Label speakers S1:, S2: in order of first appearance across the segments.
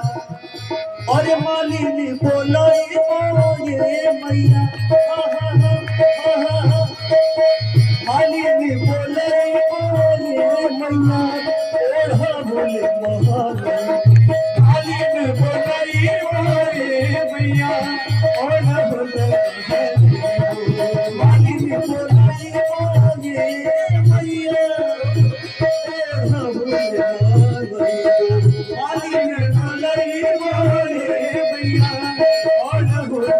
S1: अरे मालिनी बोलो ये मैया मालिनी बोलो ये मैया ओढ़ा बोले मालिनी बोलो ये मैया ओढ़ा बोले मालिनी बोलो ये मैया ओढ़ा बोले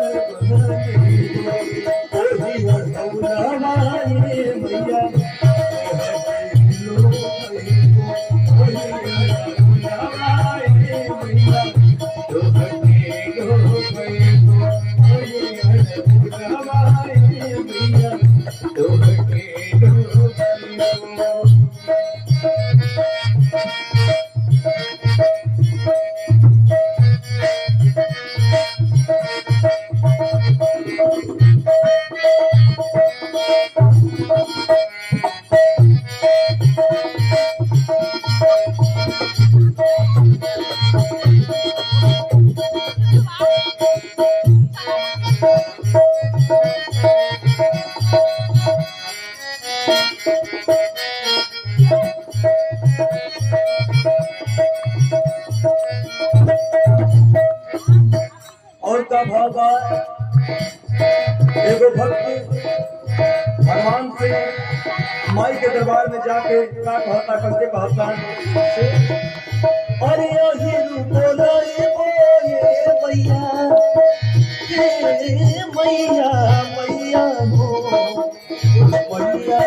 S1: और का भाव एगो भक्त भगवान से माई के दरबार में जाके का कहता कैसे कहता अरे बोलो ये मैया मैया मैया हो मैया